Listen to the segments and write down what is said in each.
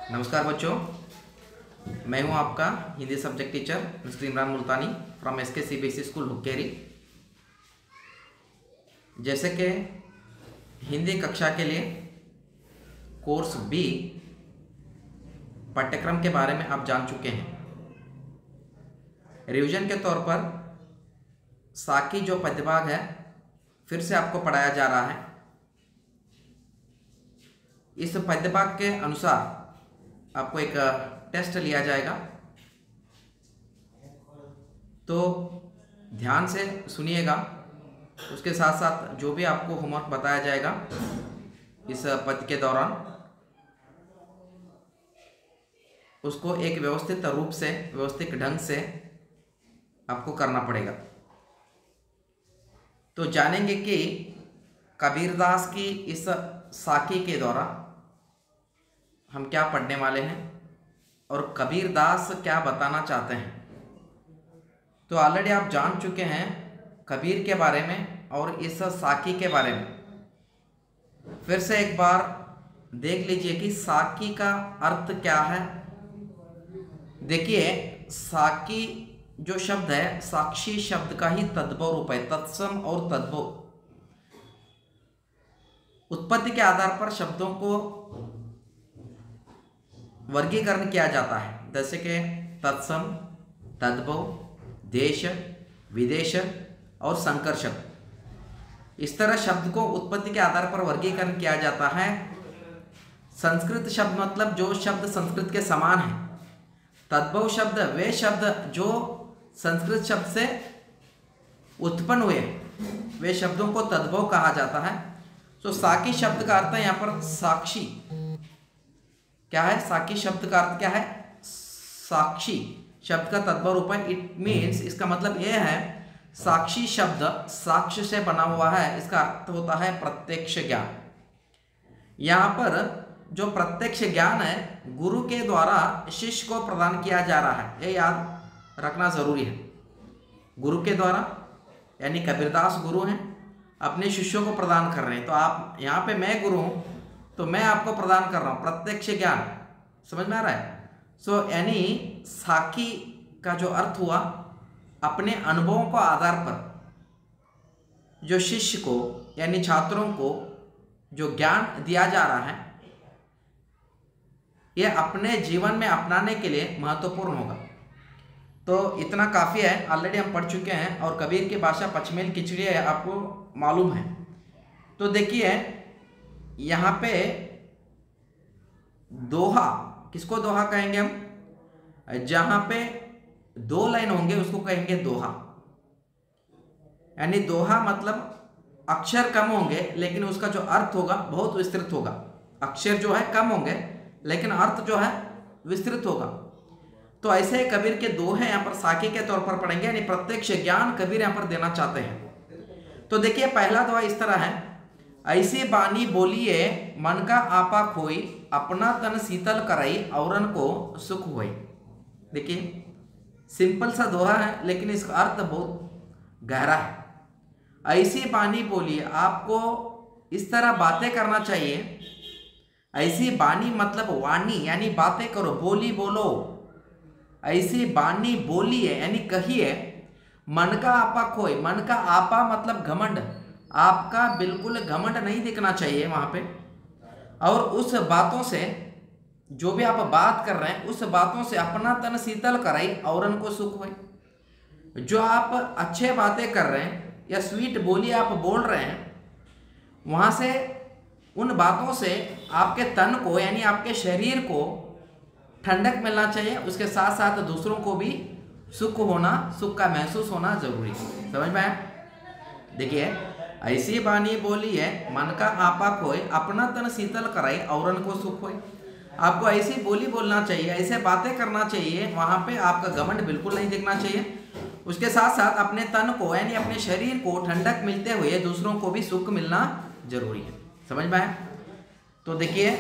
नमस्कार बच्चों, मैं हूं आपका Hindi subject teacher mister Imran Multani from S K CBSE school Hukkeri. जैसे कि हिंदी कक्षा के लिए कोर्स बी पाठ्यक्रम के बारे में आप जान चुके हैं। रिवीजन के तौर पर साकी जो पद्यभाग है फिर से आपको पढ़ाया जा रहा है। इस पद्यभाग के अनुसार आपको एक टेस्ट लिया जाएगा, तो ध्यान से सुनिएगा। उसके साथ साथ जो भी आपको होमवर्क बताया जाएगा इस पद्य के दौरान, उसको एक व्यवस्थित रूप से, व्यवस्थित ढंग से आपको करना पड़ेगा। तो जानेंगे कि कबीरदास की इस साकी के द्वारा हम क्या पढ़ने वाले हैं और कबीरदास क्या बताना चाहते हैं। तो ऑलरेडी आप जान चुके हैं कबीर के बारे में और इस साकी के बारे में। फिर से एक बार देख लीजिए कि साकी का अर्थ क्या है। देखिए, साकी जो शब्द है साक्षी शब्द का ही तद्भव रूप है। तत्सम और तद्भव उत्पत्ति के आधार पर शब्दों को वर्गीकरण किया जाता है, जैसे कि तत्सम, तद्भव, देश, विदेश और संकर शब्द। इस तरह शब्द को उत्पत्ति के आधार पर वर्गीकरण किया जाता है। संस्कृत शब्द मतलब जो शब्द संस्कृत के समान है। तद्भव शब्द वे शब्द जो संस्कृत शब्द से उत्पन्न हुए, वे शब्दों को तद्भव कहा जाता है। तो साकी शब्द का अर्थ है यहाँ पर साक्षी। क्या है साकी शब्द का अर्थ? क्या है? साक्षी शब्द का तद्भव रूप है। इट मीन्स, इसका मतलब यह है साक्षी शब्द साक्ष्य से बना हुआ है। इसका अर्थ होता है प्रत्यक्ष ज्ञान। यहाँ पर जो प्रत्यक्ष ज्ञान है गुरु के द्वारा शिष्य को प्रदान किया जा रहा है, ये याद रखना जरूरी है। गुरु के द्वारा यानी कबीरदास गुरु हैं, अपने शिष्यों को प्रदान कर रहे हैं। तो आप यहाँ पे मैं गुरु हूँ तो मैं आपको प्रदान कर रहा हूँ प्रत्यक्ष ज्ञान। समझ में आ रहा है? सो यानी साकी का जो अर्थ हुआ, अपने अनुभवों को आधार पर जो शिष्य को यानी छात्रों को जो ज्ञान दिया जा रहा है, यह अपने जीवन में अपनाने के लिए महत्वपूर्ण होगा। तो इतना काफ़ी है, ऑलरेडी हम पढ़ चुके हैं। और कबीर की भाषा पचमेल खिचड़ी है, आपको मालूम है। तो देखिए यहाँ पे दोहा, किसको दोहा कहेंगे हम? जहाँ पे दो लाइन होंगे उसको कहेंगे दोहा। यानी दोहा मतलब अक्षर कम होंगे लेकिन उसका जो अर्थ होगा बहुत विस्तृत होगा। अक्षर जो है कम होंगे लेकिन अर्थ जो है विस्तृत होगा। तो ऐसे कबीर के दोहे यहाँ पर साकी के तौर पर पढ़ेंगे, यानी प्रत्यक्ष ज्ञान कबीर यहाँ पर देना चाहते हैं। तो देखिए पहला दोहा इस तरह है। ऐसी बानी बोलिए मन का आपा खोई, अपना तन शीतल कराई औरन को सुख होई। देखिए सिंपल सा दोहा है लेकिन इसका अर्थ बहुत गहरा है। ऐसी बानी बोलिए, आपको इस तरह बातें करना चाहिए। ऐसी बानी मतलब वाणी यानी बातें करो, बोली बोलो। ऐसी बानी बोलिए यानी कहिए। मन का आपा खोई, मन का आपा मतलब घमंड, आपका बिल्कुल घमंड नहीं दिखना चाहिए वहां पे। और उस बातों से, जो भी आप बात कर रहे हैं उस बातों से अपना तन शीतल कराई औरन को सुख होए। जो आप अच्छे बातें कर रहे हैं या स्वीट बोली आप बोल रहे हैं, वहां से, उन बातों से आपके तन को यानी आपके शरीर को ठंडक मिलना चाहिए। उसके साथ साथ दूसरों को भी सुख होना, सुख का महसूस होना जरूरी है। समझ में आया? देखिए ऐसी बानी बोली है मन का आपा खोए, अपना तन शीतल कराई औरन को सुख होए। आपको ऐसी बोली बोलना चाहिए, ऐसे बातें करना चाहिए, वहां पे आपका घमंड बिल्कुल नहीं दिखना चाहिए। उसके साथ साथ अपने तन को यानी अपने शरीर को ठंडक मिलते हुए दूसरों को भी सुख मिलना जरूरी है। समझ में आया? तो देखिए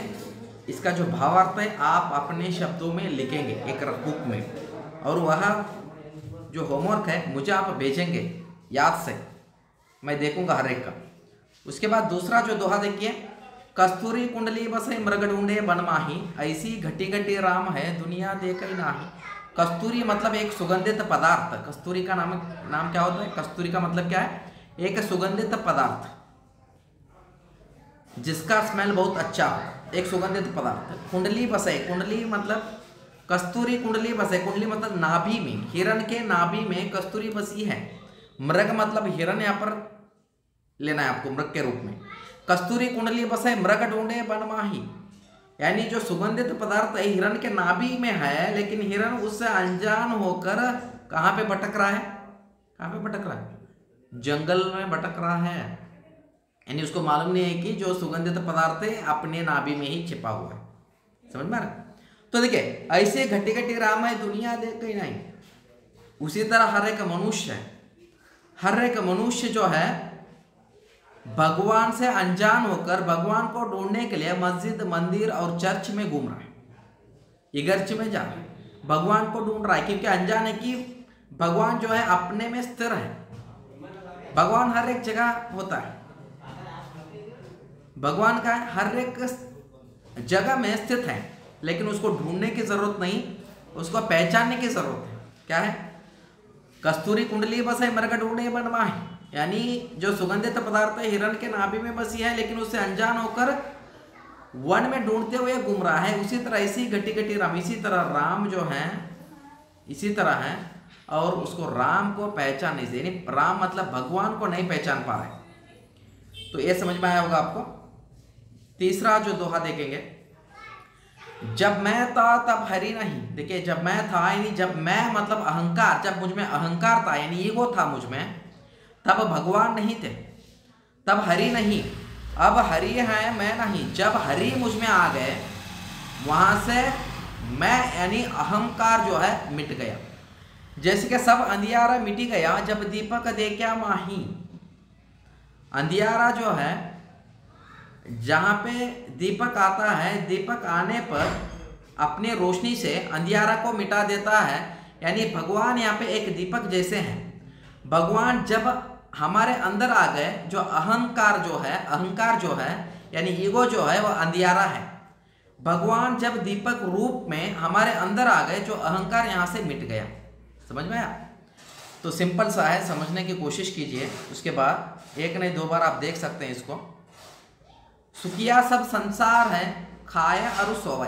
इसका जो भावार्थ है आप अपने शब्दों में लिखेंगे एक बुक में, और वह जो होमवर्क है मुझे आप भेजेंगे याद से, मैं देखूंगा हर एक का। उसके बाद दूसरा जो दोहा देखिए, कस्तूरी कुंडली बसे मृग ढूंढे बन माही, ऐसी घटी घटी राम है दुनिया देखई नाही। कस्तूरी मतलब एक सुगंधित पदार्थ। कस्तूरी का नाम क्या होता है? कस्तूरी का मतलब क्या है? एक सुगंधित पदार्थ जिसका स्मेल बहुत अच्छा हो, एक सुगंधित पदार्थ। कुंडली बसे, कुंडली मतलब कस्तूरी कुंडली बसे, कुंडली मतलब नाभि में, हिरण के नाभि में कस्तूरी बसी है। मृग मतलब हिरण, यहाँ पर लेना है आपको मृग के रूप में। कस्तूरी कुंडली बसे मृग ढूंढे बन माही, यानी जो सुगंधित पदार्थ है हिरण के नाभि में है, लेकिन हिरण उससे अनजान होकर कहाँ पे भटक रहा है? कहाँ पे भटक रहा है? जंगल में भटक रहा है। यानी उसको मालूम नहीं है कि जो सुगंधित पदार्थ है अपने नाभि में ही छिपा हुआ है। समझ में आ रहा? तो देखिए, ऐसे घटी घटी राम है दुनिया देख कहीं नहीं। उसी तरह हर एक मनुष्य है, हर एक मनुष्य जो है भगवान से अनजान होकर भगवान को ढूंढने के लिए मस्जिद, मंदिर और चर्च में घूम रहा है, इगर्च में जा रहा है, भगवान को ढूंढ रहा है, क्योंकि अनजान है कि भगवान जो है अपने में स्थिर है। भगवान हर एक जगह होता है, भगवान का हर एक जगह में स्थित है, लेकिन उसको ढूंढने की जरूरत नहीं, उसको पहचानने की जरूरत है। क्या है? कस्तूरी कुंडली बसे मृग ढूंढे बन माही, यानी जो सुगंधित पदार्थ है हिरण के नाभि में बसी है, लेकिन उससे अनजान होकर वन में ढूंढते हुए घूम रहा है। उसी तरह इसी घटी घटी राम, इसी तरह राम जो है इसी तरह है, और उसको राम को पहचान नहीं, यानी राम मतलब भगवान को नहीं पहचान पा रहे। तो ये समझ में आया होगा आपको। तीसरा जो दोहा देखेंगे, जब मैं था तब हरि नहीं। देखिए, जब मैं था यानी जब मैं मतलब अहंकार, जब मुझ में अहंकार था यानी ईगो था मुझ में, तब भगवान नहीं थे, तब हरि नहीं। अब हरि है, मैं नहीं। जब हरि मुझ में आ गए, वहां से मैं यानी अहंकार जो है मिट गया। जैसे कि सब अंधियारा मिट गया जब दीपक देखा माही। अंधियारा जो है, जहाँ पे दीपक आता है, दीपक आने पर अपनी रोशनी से अंधियारा को मिटा देता है। यानी भगवान यहाँ पे एक दीपक जैसे हैं। भगवान जब हमारे अंदर आ गए, जो अहंकार जो है यानी ईगो जो है वो अंधियारा है। भगवान जब दीपक रूप में हमारे अंदर आ गए, जो अहंकार यहाँ से मिट गया। समझ में आया? तो सिंपल सा है, समझने की कोशिश कीजिए। उसके बाद एक नहीं दो बार आप देख सकते हैं इसको। सुखिया सब संसार है, खाया और सोवे,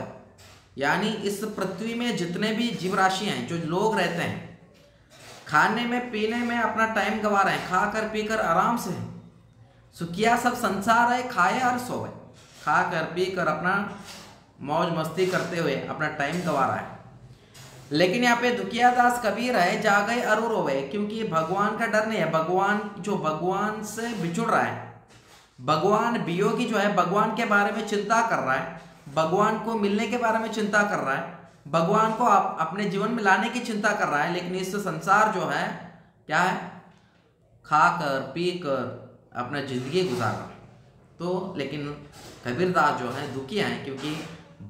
यानी इस पृथ्वी में जितने भी जीव राशि हैं, जो लोग रहते हैं, खाने में पीने में अपना टाइम गंवा रहे हैं, खाकर पीकर आराम से है। सुखिया सब संसार है, खाया और सोवे, खाकर पीकर अपना मौज मस्ती करते हुए अपना टाइम गंवा रहा है। लेकिन यहाँ पे दुखिया दास कबीर है, जागे और रोवे, क्योंकि भगवान का डर नहीं है। भगवान से बिछुड़ रहा है, भगवान वियोगी जो है, भगवान के बारे में चिंता कर रहा है, भगवान को मिलने के बारे में चिंता कर रहा है, भगवान को अपने जीवन में लाने की चिंता कर रहा है। लेकिन इस संसार जो है क्या है? खाकर पीकर अपना जिंदगी गुजार रहा है। तो लेकिन कबीरदास जो है दुखी हैं, क्योंकि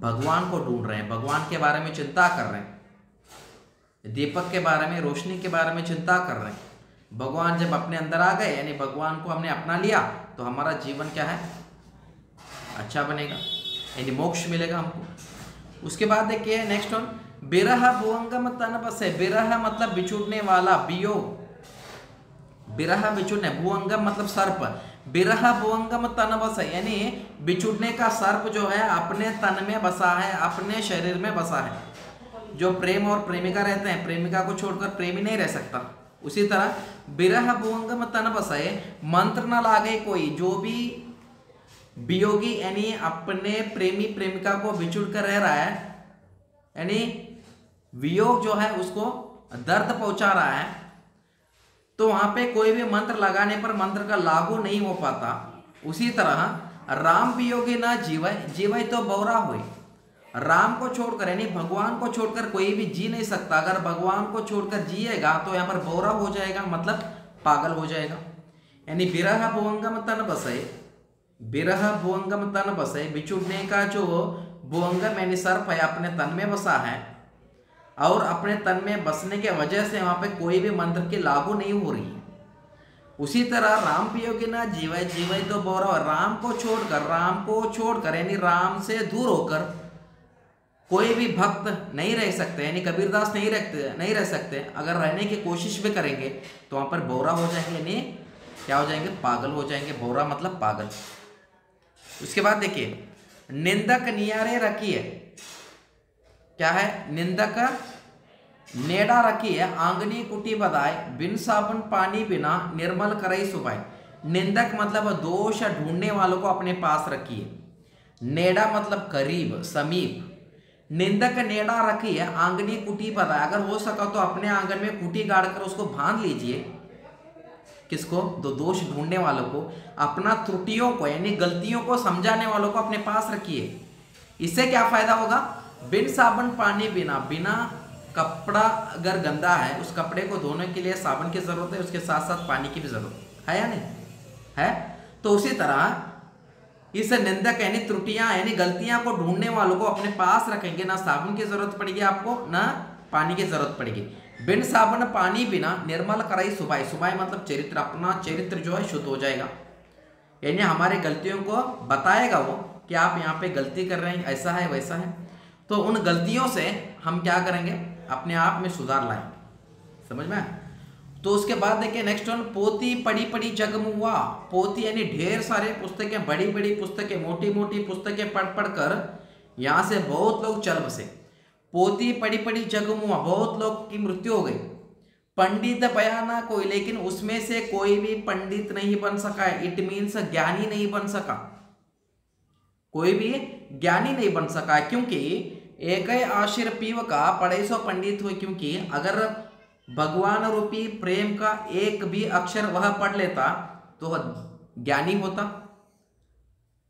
भगवान को ढूंढ रहे हैं, भगवान के बारे में चिंता कर रहे हैं, दीपक के बारे में, रोशनी के बारे में चिंता कर रहे हैं। भगवान जब अपने अंदर आ गए, यानी भगवान को हमने अपना लिया, तो हमारा जीवन क्या है? अच्छा बनेगा, यानी मोक्ष मिलेगा हमको। उसके बाद देखिए नेक्स्ट वन, बिरह भुवंगम तन बसे। बिरह मतलब बिछुड़ने वाला, वियोग, बिरह बिछुड़ने, भुवंगम मतलब सर्प, बिरह भुवंगम तन बसे, यानी बिछुड़ने का सर्प जो है अपने तन में बसा है, अपने शरीर में बसा है। जो प्रेम और प्रेमिका रहते हैं, प्रेमिका को छोड़कर प्रेमी नहीं रह सकता। उसी तरह बिरह भुवंगम तन बसे, मंत्र न लागे कोई। जो भी वियोगी यानी अपने प्रेमी प्रेमिका को बिछुड़ कर रह रहा है, यानी वियोग जो है उसको दर्द पहुंचा रहा है, तो वहां पे कोई भी मंत्र लगाने पर मंत्र का लागू नहीं हो पाता। उसी तरह राम वियोगी ना जीवय, जीवय तो बौरा हुई। राम को छोड़कर यानी भगवान को छोड़कर कोई भी जी नहीं सकता। अगर भगवान को छोड़कर जिएगा तो यहाँ पर बौरा हो जाएगा, मतलब पागल हो जाएगा। यानी बिरह भुवंगम तन बसे, बिरह भुवंगम तन बसे, बिछुड़ने का जो भुवंगम यानी सर्प है अपने तन में बसा है, और अपने तन में बसने के वजह से वहां पे कोई भी मंत्र की लागू नहीं हो रही है। उसी तरह राम पियोगे ना जीवय जीवय तो बोरा, राम को छोड़कर यानी राम से दूर होकर कोई भी भक्त नहीं रह सकते, यानी कबीरदास नहीं रह सकते। अगर रहने की कोशिश भी करेंगे तो वहां पर बोरा हो जाएंगे, यानी क्या हो जाएंगे, पागल हो जाएंगे। बोरा मतलब पागल। उसके बाद देखिए, निंदक नियारे रखी है, क्या है, निंदक नेड़ा रखी है, आंगनी कुटी बदाय, बिन साबुन पानी बिना निर्मल करई सुबाई। निंदक मतलब दोष ढूंढने वालों को अपने पास रखिए। नेड़ा मतलब करीब, समीप। निंदक नेड़ा रखी है, आंगनी कुटी बदाय, अगर हो सका तो अपने आंगन में कुटी गाड़ कर उसको बांध लीजिए। किसको, दो दोष ढूंढने वालों को, अपना त्रुटियों को यानी गलतियों को समझाने वालों को अपने पास रखिए। इससे क्या फायदा होगा, बिन साबुन पानी बिना, बिना कपड़ा अगर गंदा है उस कपड़े को धोने के लिए साबुन की जरूरत है, उसके साथ साथ पानी की भी जरूरत है या नहीं है। तो उसी तरह इस निंदक यानी त्रुटियां यानी गलतियां को ढूंढने वालों को अपने पास रखेंगे, ना साबुन की जरूरत पड़ेगी आपको, ना पानी की जरूरत पड़ेगी। बिन साबुन पानी बिना निर्मल कराई सुबाई, सुबाई मतलब चरित्र, अपना चरित्र जो है शुद्ध हो जाएगा, यानी हमारे गलतियों को बताएगा वो कि आप यहाँ पे गलती कर रहे हैं, ऐसा है वैसा है। तो उन गलतियों से हम क्या करेंगे, अपने आप में सुधार लाएं। समझ में। तो उसके बाद देखिए नेक्स्ट वन, पोती पड़ी पड़ी जगमुआ। पोती यानी ढेर सारे पुस्तकें, बड़ी बड़ी पुस्तकें, मोटी मोटी पुस्तकें पढ़ पढ़ कर यहाँ से बहुत लोग चल बसे। पोती पड़ी पड़ी जगमुआ, बहुत लोग की मृत्यु हो गई। पंडित बयाना कोई, लेकिन उसमें से कोई भी पंडित नहीं बन सका है। इट मीन्स ज्ञानी नहीं बन सका, कोई भी ज्ञानी नहीं बन सका, क्योंकि एक आशीर पीव का पढ़े सो पंडित हुए। क्योंकि अगर भगवान रूपी प्रेम का एक भी अक्षर वह पढ़ लेता तो वह ज्ञानी होता।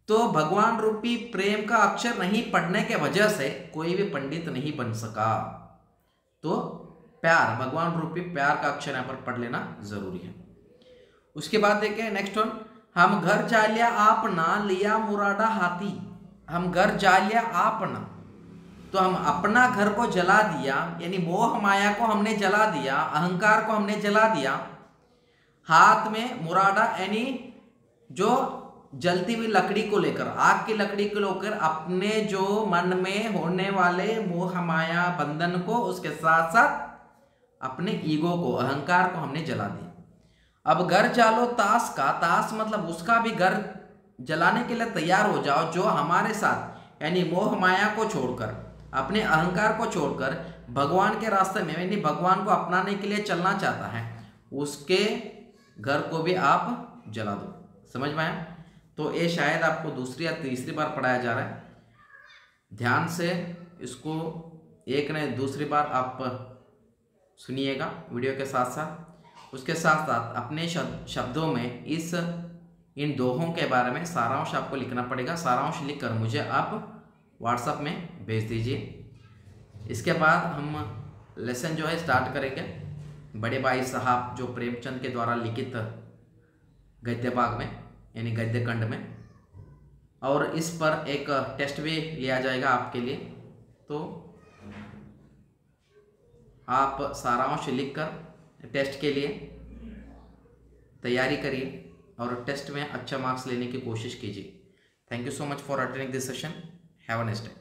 तो भगवान रूपी प्रेम का अक्षर नहीं पढ़ने के वजह से कोई भी पंडित नहीं बन सका। तो प्यार, भगवान रूपी प्यार का अक्षर यहाँ पर पढ़ लेना जरूरी है। उसके बाद देखें नेक्स्ट वन, हम घर जा लिया आपना, लिया मुरादा हाथी। हम घर जा लिया आपना, तो हम अपना घर को जला दिया, यानी मोह माया को हमने जला दिया, अहंकार को हमने जला दिया। हाथ में मुरादा यानी जो जलती हुई लकड़ी को लेकर, आग की लकड़ी को लेकर अपने जो मन में होने वाले मोह माया बंधन को, उसके साथ साथ अपने ईगो को, अहंकार को हमने जला दिया। अब घर जालो ताश का, ताश मतलब उसका भी घर जलाने के लिए तैयार हो जाओ, जो हमारे साथ यानी मोह माया को छोड़कर, अपने अहंकार को छोड़कर भगवान के रास्ते में यानी भगवान को अपनाने के लिए चलना चाहता है, उसके घर को भी आप जला दो। समझ में आया। तो ये शायद आपको दूसरी या तीसरी बार पढ़ाया जा रहा है, ध्यान से इसको एक ने दूसरी बार आप सुनिएगा वीडियो के साथ साथ। उसके साथ साथ अपने शब्दों में इन दोहों के बारे में सारांश आपको लिखना पड़ेगा। सारांश लिखकर मुझे आप व्हाट्सएप में भेज दीजिए। इसके बाद हम लेसन जो है स्टार्ट करेंगे बड़े भाई साहब जो प्रेमचंद के द्वारा लिखित गद्य भाग में यानी गद्य खंड में, और इस पर एक टेस्ट भी लिया जाएगा आपके लिए। तो आप सारांश लिखकर टेस्ट के लिए तैयारी करिए और टेस्ट में अच्छा मार्क्स लेने की कोशिश कीजिए। Thank you so much for attending this session. Have a nice day.